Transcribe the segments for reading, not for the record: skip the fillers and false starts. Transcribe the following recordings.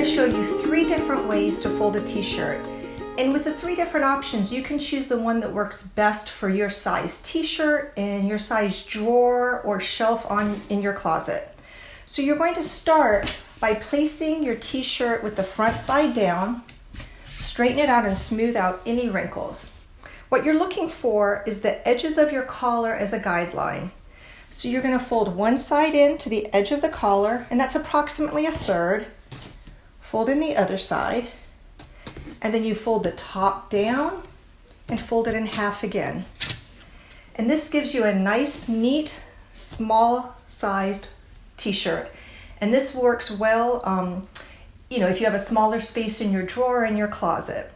to show you 3 different ways to fold a t-shirt. And with the 3 different options, you can choose the one that works best for your size t-shirt and your size drawer or shelf in your closet. So you're going to start by placing your t-shirt with the front side down, straighten it out and smooth out any wrinkles. What you're looking for is the edges of your collar as a guideline. So you're going to fold one side in to the edge of the collar, and that's approximately 1/3. Fold in the other side, and then you fold the top down and fold it in half again. And this gives you a nice, neat, small-sized t-shirt. And this works well, if you have a smaller space in your drawer or in your closet.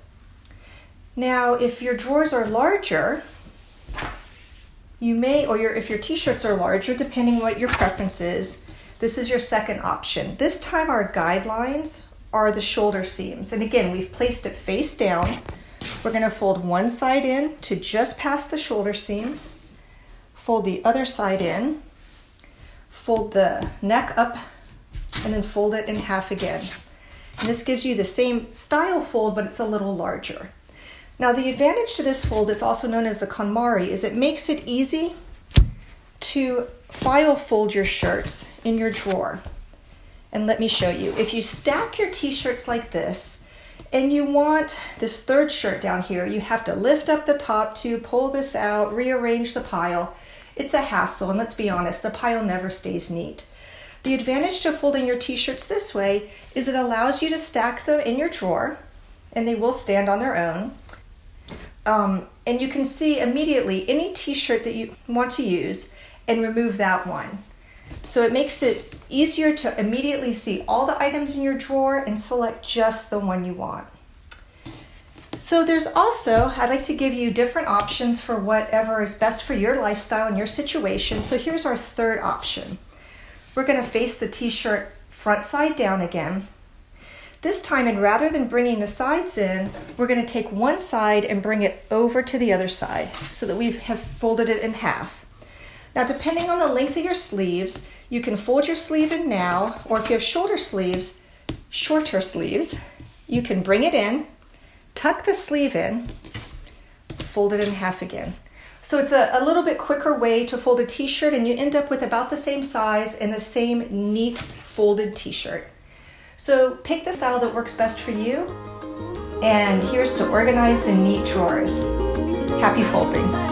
Now, if your drawers are larger, you may, if your t-shirts are larger, depending what your preference is, this is your second option. This time our guidelines are the shoulder seams. And again, we've placed it face down. We're going to fold one side in to just past the shoulder seam, fold the other side in, fold the neck up, and then fold it in half again. And this gives you the same style fold, but it's a little larger. Now, the advantage to this fold, it's also known as the Konmari, is it makes it easy to file fold your shirts in your drawer. And let me show you. If you stack your t-shirts like this, and you want this third shirt down here, you have to lift up the top to pull this out, rearrange the pile. It's a hassle, and let's be honest, the pile never stays neat. The advantage to folding your t-shirts this way is it allows you to stack them in your drawer, and they will stand on their own. And you can see immediately any t-shirt that you want to use and remove that one. So it makes it easier to immediately see all the items in your drawer and select just the one you want. So there's also, I'd like to give you different options for whatever is best for your lifestyle and your situation. So here's our third option. We're going to face the t-shirt front side down again. This time, and rather than bringing the sides in, we're going to take one side and bring it over to the other side so that we have folded it in half. Now, depending on the length of your sleeves, you can fold your sleeve in now, or if you have shorter sleeves, you can bring it in, tuck the sleeve in, fold it in half again. So it's a little bit quicker way to fold a t-shirt, and you end up with about the same size and the same neat folded t-shirt. So pick the style that works best for you, and here's to organized and neat drawers. Happy folding.